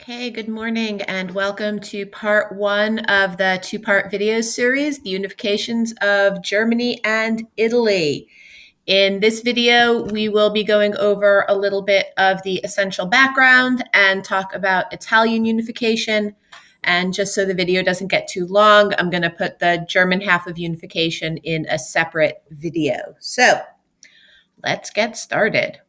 Okay, good morning and welcome to part one of the two-part video series, The Unifications of Germany and Italy. In this video, we will be going over a little bit of the essential background and talk about Italian unification. And just so the video doesn't get too long, I'm going to put the German half of unification in a separate video. So let's get started.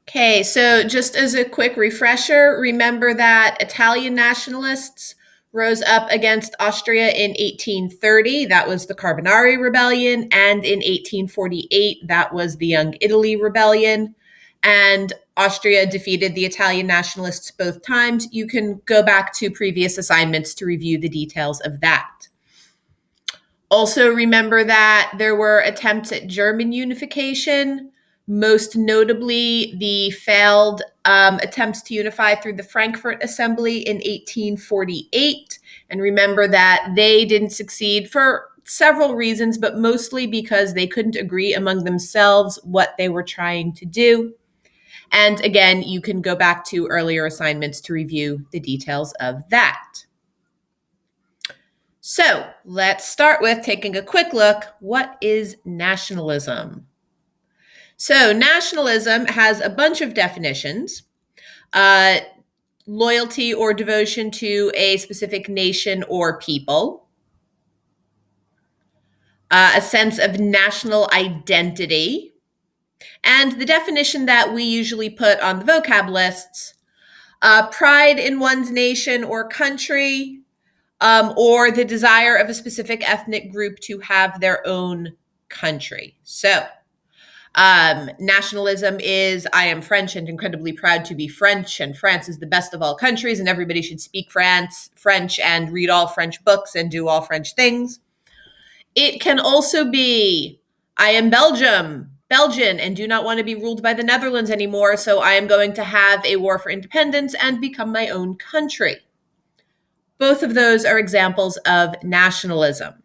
Okay, so just as a quick refresher, remember that Italian nationalists rose up against Austria in 1830. That was the Carbonari Rebellion. And in 1848, that was the Young Italy Rebellion. And Austria defeated the Italian nationalists both times. You can go back to previous assignments to review the details of that. Also remember that there were attempts at German unification, most notably the failed attempts to unify through the Frankfurt Assembly in 1848. And remember that they didn't succeed for several reasons, but mostly because they couldn't agree among themselves what they were trying to do. And again, you can go back to earlier assignments to review the details of that. So let's start with taking a quick look. What is nationalism? So nationalism has a bunch of definitions. Loyalty or devotion to a specific nation or people. A sense of national identity. And the definition that we usually put on the vocab lists, pride in one's nation or country, or the desire of a specific ethnic group to have their own country. So nationalism is, I am French and incredibly proud to be French, and France is the best of all countries, and everybody should speak French and read all French books and do all French things. It can also be, I am Belgian, and do not want to be ruled by the Netherlands anymore, so I am going to have a war for independence and become my own country. Both of those are examples of nationalism.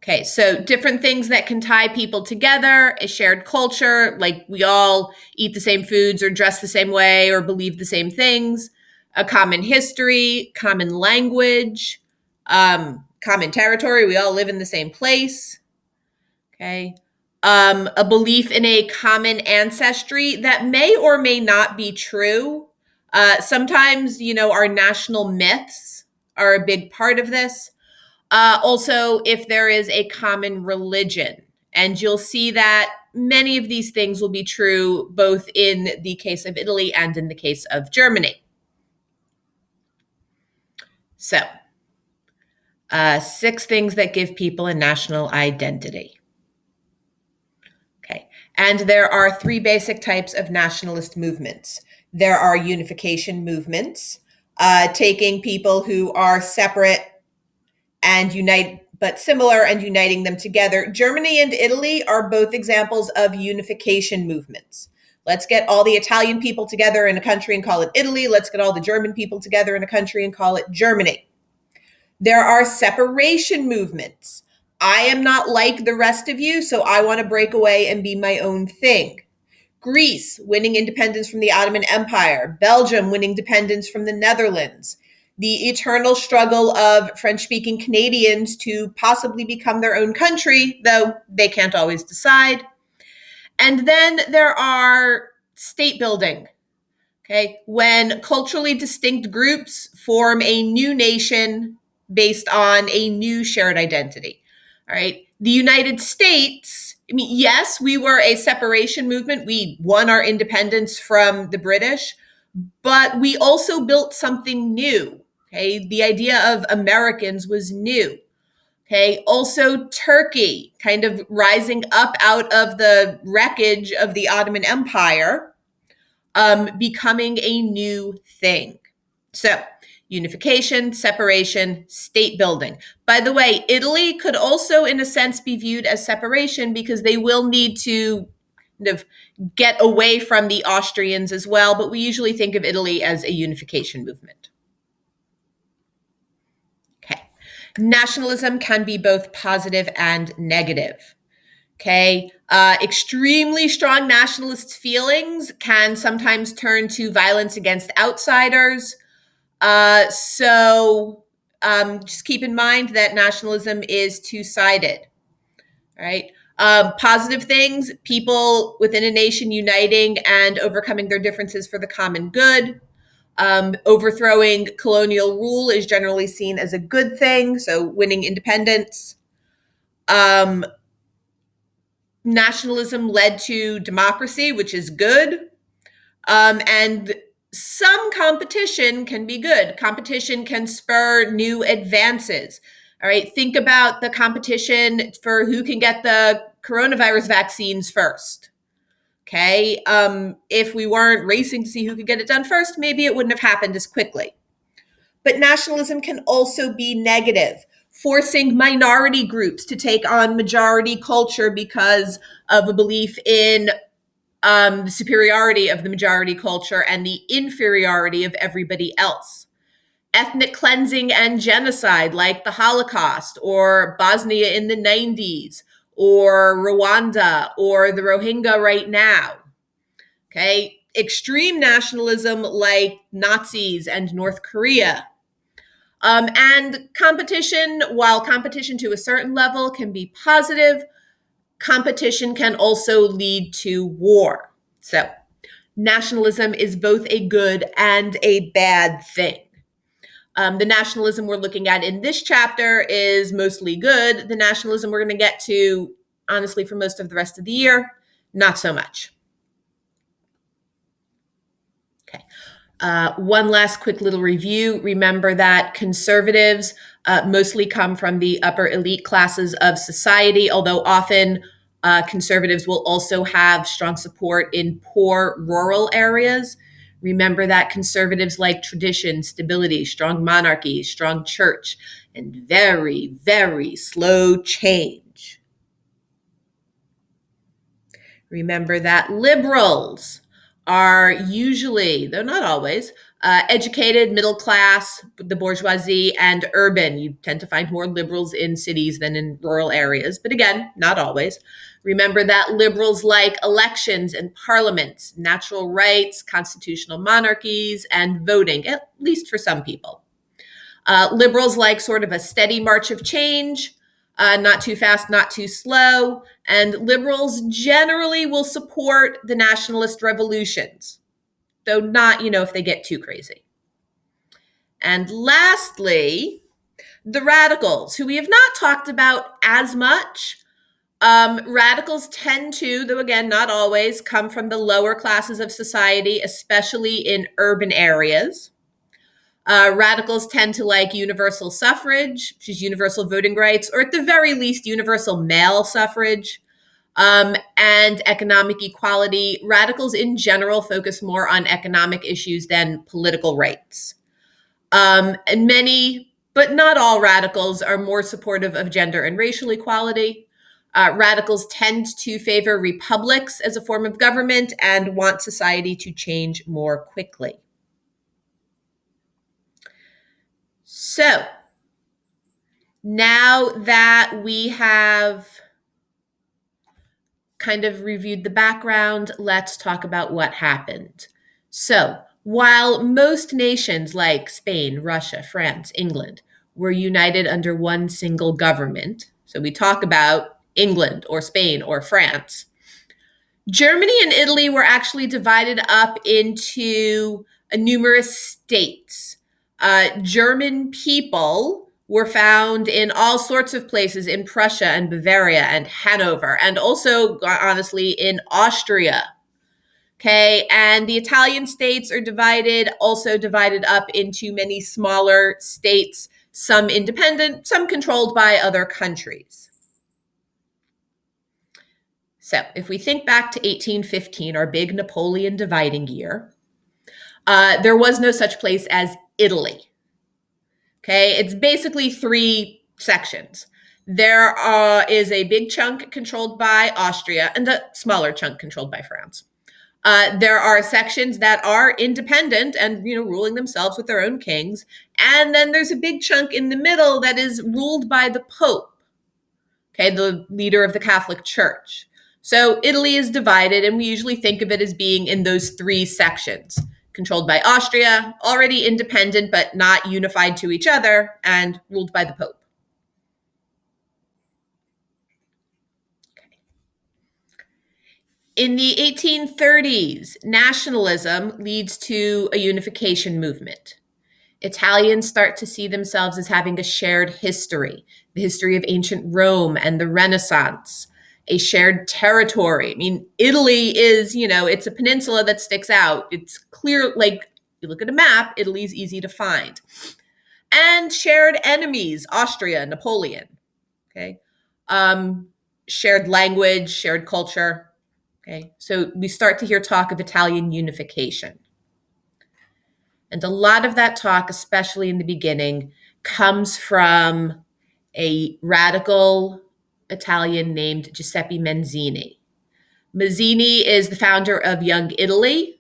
Okay, so different things that can tie people together, a shared culture, like we all eat the same foods or dress the same way or believe the same things, a common history, common language, common territory, we all live in the same place, okay? A belief in a common ancestry that may or may not be true. Sometimes, our national myths are a big part of this. Also, if there is a common religion, and you'll see that many of these things will be true both in the case of Italy and in the case of Germany. So, 6 things that give people a national identity. Okay, and there are 3 basic types of nationalist movements. There are unification movements, taking people who are separate and but similar and uniting them together. Germany and Italy are both examples of unification movements. Let's get all the Italian people together in a country and call it Italy. Let's get all the German people together in a country and call it Germany. There are separation movements. I am not like the rest of you, so I want to break away and be my own thing. Greece winning independence from the Ottoman Empire. Belgium winning independence from the Netherlands. The eternal struggle of French-speaking Canadians to possibly become their own country, though they can't always decide. And then there are state building, okay, when culturally distinct groups form a new nation based on a new shared identity, all right? The United States, yes, we were a separation movement. We won our independence from the British, but we also built something new. Okay, the idea of Americans was new. Okay, also Turkey, kind of rising up out of the wreckage of the Ottoman Empire, becoming a new thing. So, unification, separation, state building. By the way, Italy could also, in a sense, be viewed as separation because they will need to kind of get away from the Austrians as well, but we usually think of Italy as a unification movement. Nationalism can be both positive and negative. Okay, Extremely strong nationalist feelings can sometimes turn to violence against outsiders. Just keep in mind that nationalism is two-sided, right? Positive things, people within a nation uniting and overcoming their differences for the common good. Overthrowing colonial rule is generally seen as a good thing, so winning independence. Nationalism led to democracy, which is good. And some competition can be good. Competition can spur new advances. All right, think about the competition for who can get the coronavirus vaccines first. Okay, if we weren't racing to see who could get it done first, maybe it wouldn't have happened as quickly. But nationalism can also be negative, forcing minority groups to take on majority culture because of a belief in the superiority of the majority culture and the inferiority of everybody else. Ethnic cleansing and genocide like the Holocaust or Bosnia in the 90s or Rwanda or the Rohingya right now. Okay, extreme nationalism like Nazis and North Korea. And competition, while competition to a certain level can be positive, competition can also lead to war. So, nationalism is both a good and a bad thing. The nationalism we're looking at in this chapter is mostly good. The nationalism we're going to get to, honestly, for most of the rest of the year, not so much. Okay. One last quick little review. Remember that conservatives mostly come from the upper elite classes of society, although often conservatives will also have strong support in poor rural areas. Remember that conservatives like tradition, stability, strong monarchy, strong church, and very, very slow change. Remember that liberals are usually, though not always, educated, middle class, the bourgeoisie, and urban. You tend to find more liberals in cities than in rural areas, but again, not always. Remember that liberals like elections and parliaments, natural rights, constitutional monarchies, and voting, at least for some people. Liberals like sort of a steady march of change, not too fast, not too slow. And liberals generally will support the nationalist revolutions, though not, if they get too crazy. And lastly, the radicals, who we have not talked about as much. Radicals tend to, though again, not always, come from the lower classes of society, especially in urban areas. Radicals tend to like universal suffrage, which is universal voting rights, or at the very least, universal male suffrage, and economic equality. Radicals in general focus more on economic issues than political rights. And many, but not all radicals are more supportive of gender and racial equality. Radicals tend to favor republics as a form of government and want society to change more quickly. So, now that we have kind of reviewed the background, let's talk about what happened. So, while most nations like Spain, Russia, France, England were united under one single government, so we talk about England or Spain or France, Germany and Italy were actually divided up into numerous states. German people were found in all sorts of places in Prussia and Bavaria and Hanover, and also, honestly, in Austria. Okay, and the Italian states are also divided up into many smaller states, some independent, some controlled by other countries. So if we think back to 1815, our big Napoleon dividing year, there was no such place as Italy. Okay, it's basically three sections. There is a big chunk controlled by Austria and a smaller chunk controlled by France. There are sections that are independent and, ruling themselves with their own kings. And then there's a big chunk in the middle that is ruled by the Pope, okay, the leader of the Catholic Church. So Italy is divided, and we usually think of it as being in those three sections: controlled by Austria, already independent but not unified to each other, and ruled by the Pope. In the 1830s, nationalism leads to a unification movement. Italians start to see themselves as having a shared history, the history of ancient Rome and the Renaissance, a shared territory. I mean, Italy is, it's a peninsula that sticks out. It's clear, like, you look at a map, Italy's easy to find. And shared enemies, Austria, Napoleon, okay? Shared language, shared culture, okay? So we start to hear talk of Italian unification. And a lot of that talk, especially in the beginning, comes from a radical Italian named Giuseppe Mazzini. Mazzini is the founder of Young Italy,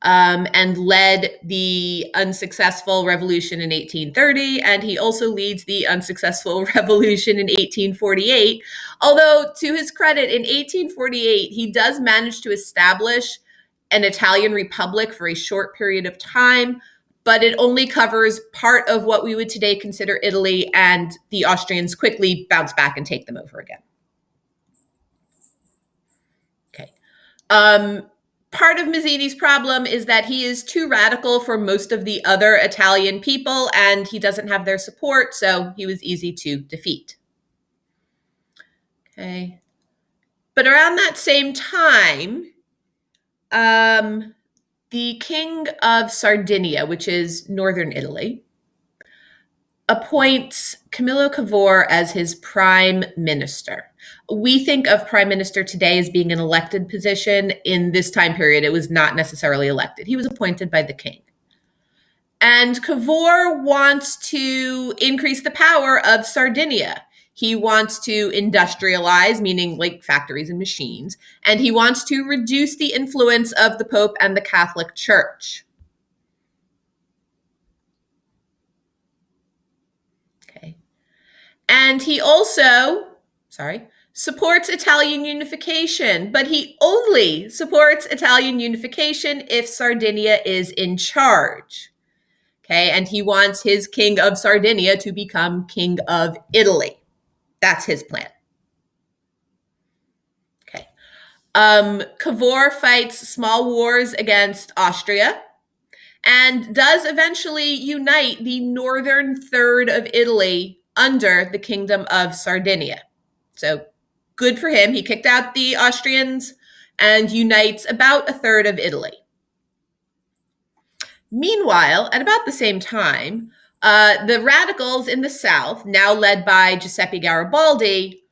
and led the unsuccessful revolution in 1830, and he also leads the unsuccessful revolution in 1848. Although, to his credit, in 1848, he does manage to establish an Italian republic for a short period of time, but it only covers part of what we would today consider Italy, and the Austrians quickly bounce back and take them over again. Okay. Part of Mazzini's problem is that he is too radical for most of the other Italian people, and he doesn't have their support, so he was easy to defeat. Okay. But around that same time, the King of Sardinia, which is northern Italy, appoints Camillo Cavour as his prime minister. We think of prime minister today as being an elected position. In this time period, it was not necessarily elected. He was appointed by the king. And Cavour wants to increase the power of Sardinia. He wants to industrialize, meaning like factories and machines, and he wants to reduce the influence of the Pope and the Catholic Church. Okay. And he also, supports Italian unification, but he only supports Italian unification if Sardinia is in charge. Okay, and he wants his king of Sardinia to become king of Italy. That's his plan. Okay. Cavour fights small wars against Austria and does eventually unite the northern third of Italy under the kingdom of Sardinia. So good for him. He kicked out the Austrians and unites about a third of Italy. Meanwhile, at about the same time, the radicals in the south, now led by Giuseppe Garibaldi,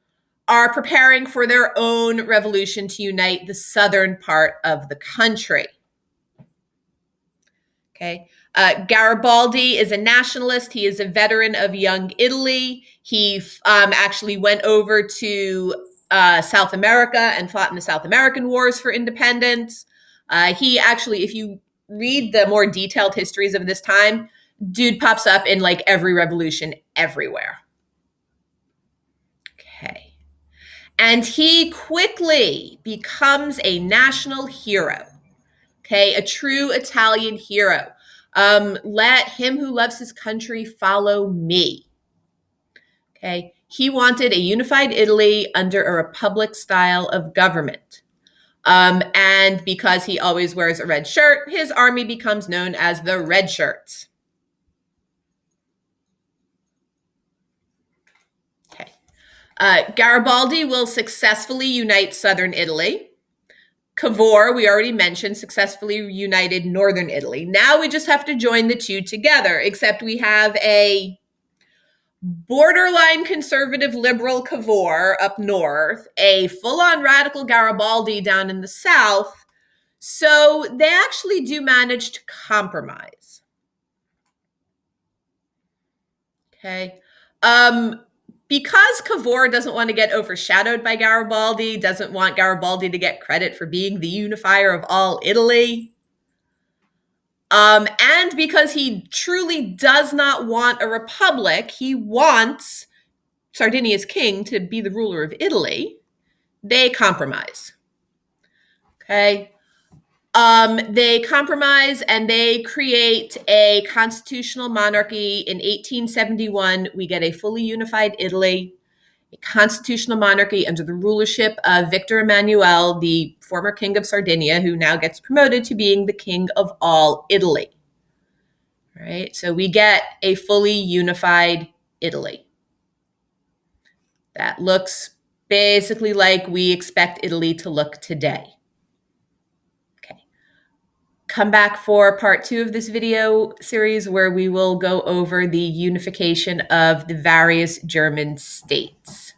are preparing for their own revolution to unite the southern part of the country. Okay. Garibaldi is a nationalist. He is a veteran of Young Italy. He actually went over to South America and fought in the South American Wars for independence. He actually, if you read the more detailed histories of this time, dude pops up in like every revolution everywhere. Okay. And he quickly becomes a national hero. Okay, a true Italian hero. Let him who loves his country follow me. Okay, he wanted a unified Italy under a republic style of government. And because he always wears a red shirt, his army becomes known as the Red Shirts. Okay. Garibaldi will successfully unite southern Italy. Cavour, we already mentioned, successfully united northern Italy. Now we just have to join the two together, except we have a borderline conservative liberal Cavour up north, a full-on radical Garibaldi down in the south. So they actually do manage to compromise. Okay. Because Cavour doesn't want to get overshadowed by Garibaldi, doesn't want Garibaldi to get credit for being the unifier of all Italy, and because he truly does not want a republic, he wants Sardinia's king to be the ruler of Italy. They compromise. Okay. They compromise and they create a constitutional monarchy. In 1871, we get a fully unified Italy, a constitutional monarchy under the rulership of Victor Emmanuel, the former king of Sardinia, who now gets promoted to being the king of all Italy. All right, so we get a fully unified Italy. That looks basically like we expect Italy to look today. Okay. Come back for part 2 of this video series where we will go over the unification of the various German states.